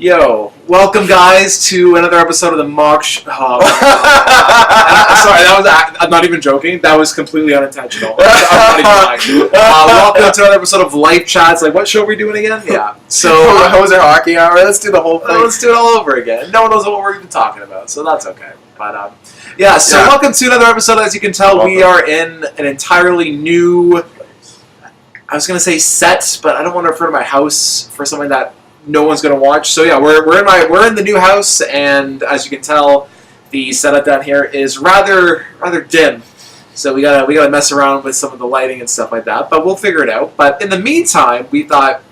Yo, welcome guys to another episode of the Mock Sorry, I'm not even joking. That was completely unintentional. I'm not even lying. Welcome to another episode of Life Chats. Like, what show are we doing again? Yeah. So, Hoser Hockey Hour. Let's do the whole thing. Let's do it all over again. No one knows what we're even talking about, so that's okay. But welcome to another episode. As you can tell, we are in an entirely new, I was going to say set, but I don't want to refer to my house for something that no one's going to watch. So yeah, we're in the new house, and as you can tell, the setup down here is rather dim. So we gotta mess around with some of the lighting and stuff like that, but we'll figure it out. But in the meantime, we thought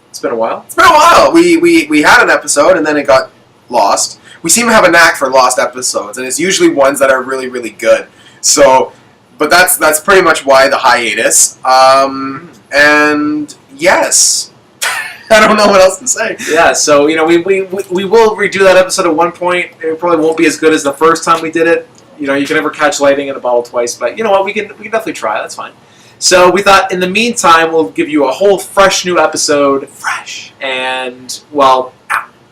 it's been a while. It's been a while. We had an episode and then it got lost. We seem to have a knack for lost episodes, and it's usually ones that are really, really good. So, but that's pretty much why the hiatus. And yes. I don't know what else to say. Yeah, so we will redo that episode at one point. It probably won't be as good as the first time we did it. You can never catch lightning in a bottle twice, but you know what? We can definitely try. That's fine. So we thought in the meantime we'll give you a whole fresh new episode. Fresh. And well,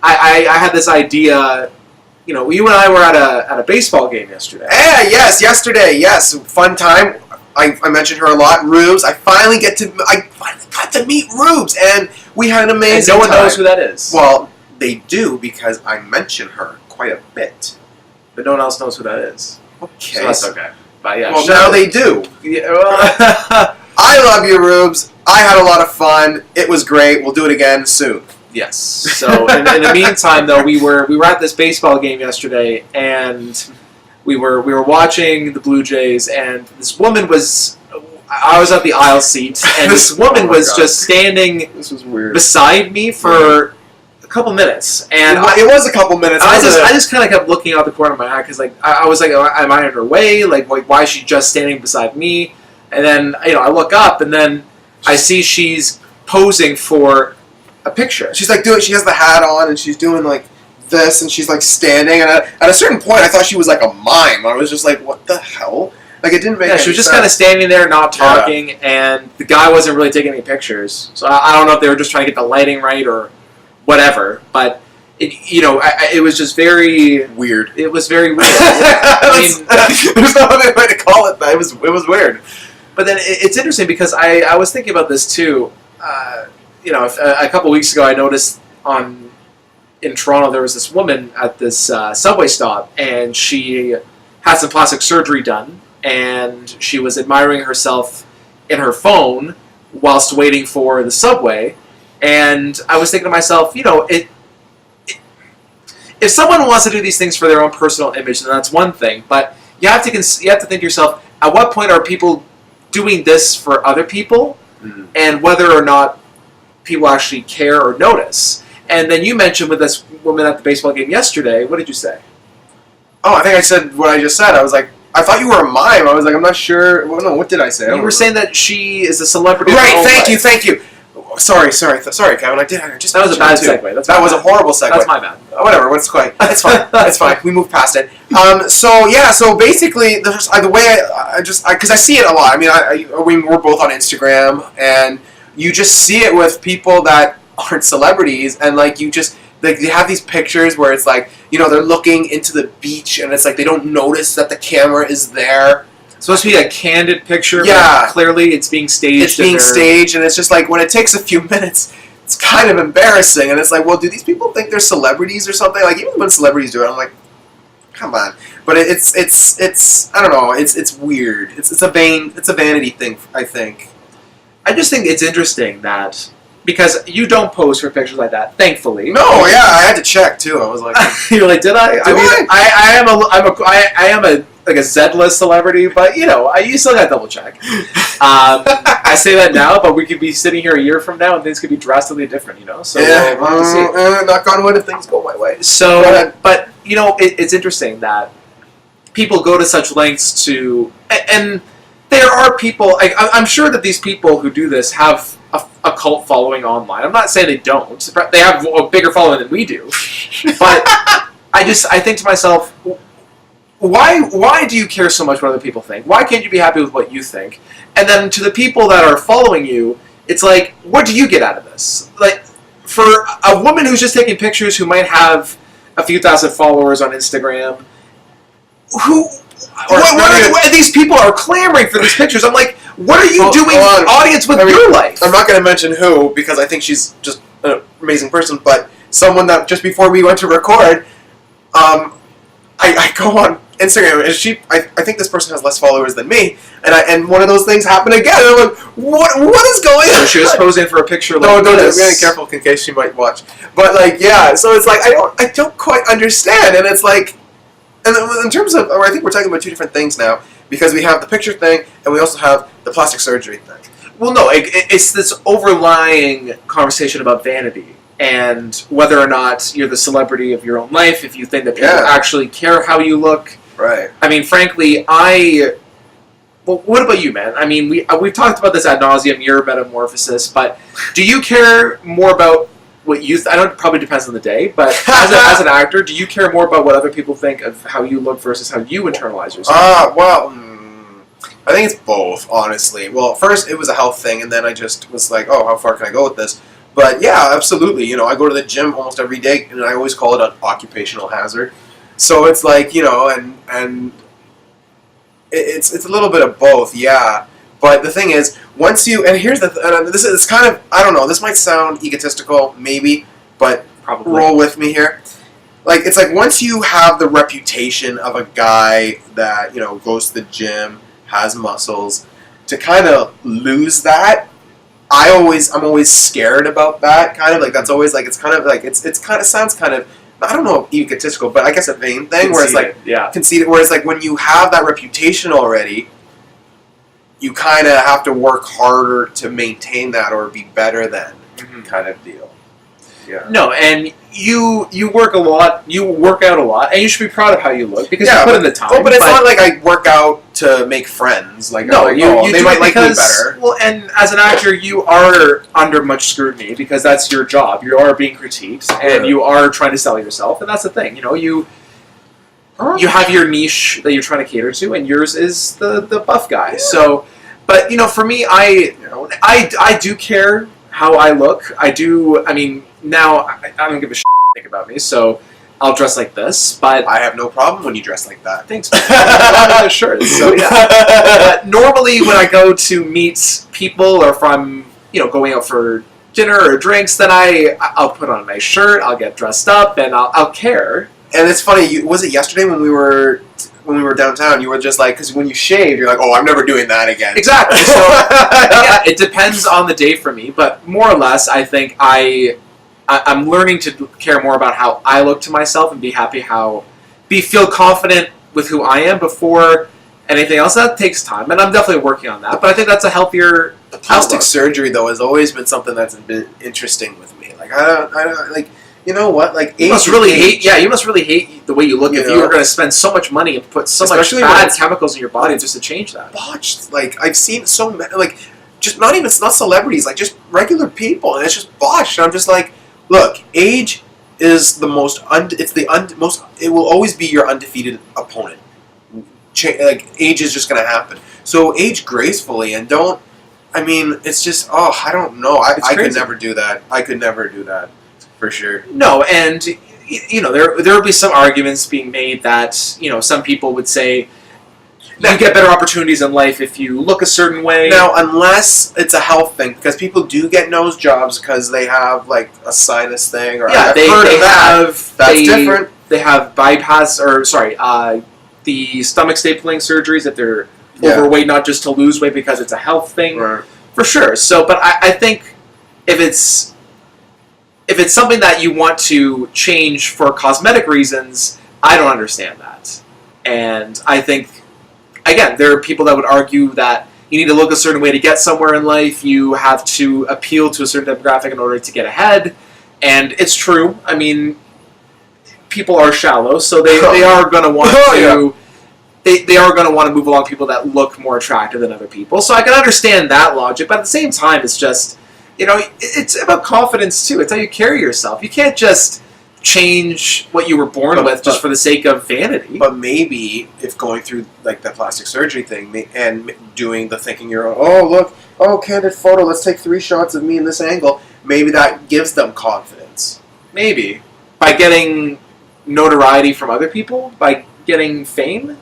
I had this idea. You and I were at a baseball game yesterday. Yeah, yes, yesterday. Yes, fun time. I mentioned her a lot. Rubes. I finally got to meet Rubes, and we had an amazing time. No one time. knows who that is. Well, they do because I mention her quite a bit. But no one else knows who that is. Okay. So that's okay. But yeah. Well, now they do. Yeah, well, I love you, Rubes. I had a lot of fun. It was great. We'll do it again soon. Yes. So in the meantime, though, we were at this baseball game yesterday, and we were watching the Blue Jays, and this woman was. I was at the aisle seat, and this woman was just standing This was weird. beside me for a couple minutes, and it was a couple minutes. I just kind of kept looking out the corner of my eye because I was like, am I in her way? Like, why is she just standing beside me? And then I look up, and then I see she's posing for a picture. She's like she has the hat on, and she's doing like this, and she's like standing. And at a certain point, I thought she was like a mime. I was just like, what the hell? Like, it didn't make any sense. She was just kind of standing there, not talking, and the guy wasn't really taking any pictures. So I don't know if they were just trying to get the lighting right or whatever, but it was just very weird. It was very weird. Yeah. There's no other way to call it that. It was weird. But then it's interesting because I was thinking about this too. A couple weeks ago, I noticed in Toronto there was this woman at this subway stop, and she had some plastic surgery done. And she was admiring herself in her phone whilst waiting for the subway. And I was thinking to myself, if someone wants to do these things for their own personal image, then that's one thing. But you have to think to yourself, at what point are people doing this for other people, and whether or not people actually care or notice. And then you mentioned with this woman at the baseball game yesterday, what did you say? Oh, I think I said what I just said. I was like, I thought you were a mime. I was like, I'm not sure. Well, no, what did I say? You were saying that she is a celebrity. Right, thank you. Sorry, Kevin. That was a bad segue. That was a horrible segue. That's my bad. Whatever. It's fine. It's fine. It's fine. We moved past it. So basically, the way because I see it a lot. I mean, we're both on Instagram, and you just see it with people that aren't celebrities, and they have these pictures where it's like, they're looking into the beach, and it's like they don't notice that the camera is there. It's supposed to be a candid picture, yeah. But clearly it's being staged. It's being staged, and it's just like, when it takes a few minutes, it's kind of embarrassing, and it's like, well, do these people think they're celebrities or something? Like, even when celebrities do it, I'm like, come on. But it's I don't know, it's weird. It's a vanity thing, I think. I just think it's interesting that, because you don't pose for pictures like that, thankfully. No, yeah, I had to check too. I was like, you're like, did I? I am a Z-list celebrity, but you still got to double check. I say that now, but we could be sitting here a year from now, and things could be drastically different. So yeah, knock on wood if things go my way. So, but it's interesting that people go to such lengths to, and there are people. I'm sure that these people who do this have a cult following online. I'm not saying they don't. They have a bigger following than we do. But I think to myself, why do you care so much what other people think? Why can't you be happy with what you think? And then to the people that are following you, it's like, what do you get out of this? Like, for a woman who's just taking pictures, who might have a few thousand followers on Instagram, these people are clamoring for these pictures. I'm like, what are you doing, audience, with your life? I'm not going to mention who, because I think she's just an amazing person, but someone that just before we went to record, I go on Instagram, and I think this person has less followers than me, and one of those things happened again. And I'm like, what is going on? So she was posing for a picture. Don't be careful in case she might watch. But like, yeah, so it's like I don't quite understand, and it's like, and in terms of, I think we're talking about two different things now, because we have the picture thing, and we also have the plastic surgery thing. Well, no, it's this overlying conversation about vanity. And whether or not you're the celebrity of your own life, if you think that people actually care how you look. Right. I mean, frankly, well, what about you, man? I mean, we've talked about this ad nauseum, your metamorphosis, but do you care more about what you... I know it probably depends on the day, but as an actor, do you care more about what other people think of how you look versus how you internalize yourself? I think it's both, honestly. Well, first, it was a health thing, and then I just was like, oh, how far can I go with this? But yeah, absolutely. You know, I go to the gym almost every day, and I always call it an occupational hazard. So it's like, you know, and it's a little bit of both, yeah. But the thing is, once you, and here's this is kind of, I don't know, this might sound egotistical, maybe, but probably roll with me here. Like, it's like once you have the reputation of a guy that, you know, goes to the gym, has muscles, to kind of lose that, I'm always scared about that, kind of, like, that's always, like, it's kind of, like, it's kind of, sounds kind of, I don't know, egotistical, but I guess a vain thing, where it's, like, conceited, whereas, like, when you have that reputation already, you kind of have to work harder to maintain that or be better than, kind of deal. Yeah. No, and you work a lot, you work out a lot, and you should be proud of how you look, because you put in the time. Oh, but it's not like I work out to make friends. Like, no, they might like me better. Well, and as an actor, you are under much scrutiny, because that's your job. You are being critiqued, and you are trying to sell yourself, and that's the thing. You know, you have your niche that you're trying to cater to, and yours is the buff guy. Yeah. So, but, you know, for me, I do care how I look. I do. I mean, now I don't give a shit think about me, so I'll dress like this. But I have no problem when you dress like that. Thanks. I'm a shirt. So yeah. But normally, when I go to meet people, or if I'm, you know, going out for dinner or drinks, then I'll put on a nice shirt. I'll get dressed up, and I'll care. And it's funny. Was it yesterday when we were downtown? You were just like, because when you shave, you're like, oh, I'm never doing that again. Exactly. So yeah, it depends on the day for me, but more or less, I think I'm learning to care more about how I look to myself and feel confident with who I am before anything else. That takes time, and I'm definitely working on that. But I think that's a healthier plastic surgery, though, has always been something that's been interesting with me. Like, I don't like. You know what? Like, you must really hate. Yeah, you must really hate the way you look if you were going to spend so much money and put so much bad chemicals in your body just to change that. Botched. Like, I've seen so many. Like, just not celebrities. Like, just regular people, and it's just botched. And I'm just like, look, age is the most. It will always be your undefeated opponent. Like, age is just going to happen. So age gracefully, and don't. I mean, it's just. Oh, I don't know. I could never do that. I could never do that. For sure. No, and, you know, there would be some arguments being made that, you know, some people would say you get better opportunities in life if you look a certain way. Now, unless it's a health thing, because people do get nose jobs because they have, like, a sinus thing, or I've heard of that. That's different. They have the stomach stapling surgeries if they're overweight, not just to lose weight because it's a health thing. Right. For sure. So, but I think if it's something that you want to change for cosmetic reasons, I don't understand that. And I think, again, there are people that would argue that you need to look a certain way to get somewhere in life. You have to appeal to a certain demographic in order to get ahead. And it's true. I mean, people are shallow, so they are going to want to... They are going to want to move along people that look more attractive than other people. So I can understand that logic, but at the same time, it's just... You know, it's about confidence, too. It's how you carry yourself. You can't just change what you were born with just for the sake of vanity. But maybe if going through, like, the plastic surgery thing and doing the thinking, you're, oh, look, candid photo, let's take 3 shots of me in this angle. maybe that gives them confidence. Maybe. By getting notoriety from other people? By getting fame?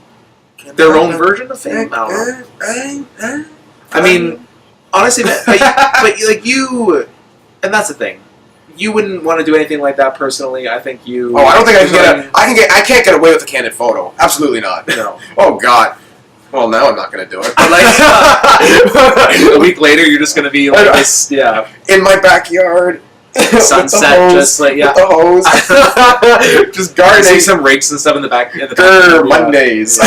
Their own version of fame? I don't know. I mean, honestly, but like you, and that's the thing. You wouldn't want to do anything like that personally. I think you. Oh, I don't think I can I can't get away with a candid photo. Absolutely not. No. Oh God. Well, now I'm not going to do it. But like a week later, you're just going to be like this, yeah, in my backyard. Sunset, with the hose, just like with the hose, just gardening. See some rakes and stuff in the back. Mondays.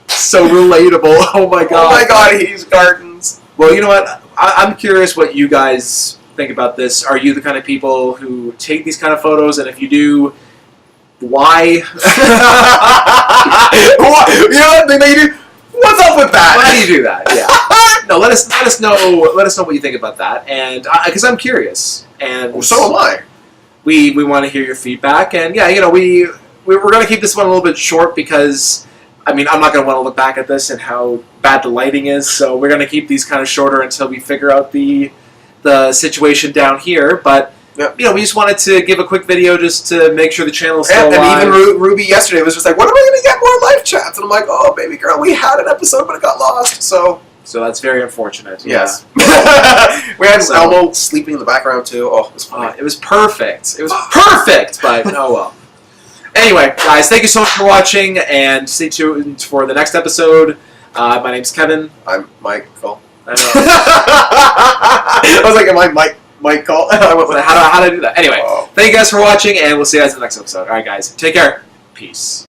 So relatable. Oh my god. Oh my god, he's gardens. Well, you know what? I'm curious what you guys think about this. Are you the kind of people who take these kind of photos, and if you do, why? You know what thing that you do? What's up with that? Why do you do that? Yeah. No, let us know what you think about that, and because I'm curious, and so am I. We want to hear your feedback, and yeah, you know, we're going to keep this one a little bit short because, I mean, I'm not going to want to look back at this and how bad the lighting is, so we're going to keep these kind of shorter until we figure out the situation down here, but. Yep. You know, we just wanted to give a quick video just to make sure the channel is still alive. And even Ruby yesterday was just like, when am I going to get more live chats? And I'm like, oh, baby girl, we had an episode, but it got lost, so that's very unfortunate. Yes. We had Elmo sleeping in the background, too. Oh, it was funny. It was perfect. It was perfect, but oh well. Anyway, guys, thank you so much for watching, and stay tuned for the next episode. My name's Kevin. I'm Michael. I know. I was like, am I Michael? How do I do that? Anyway, thank you guys for watching, and we'll see you guys in the next episode. All right, guys, take care. Peace.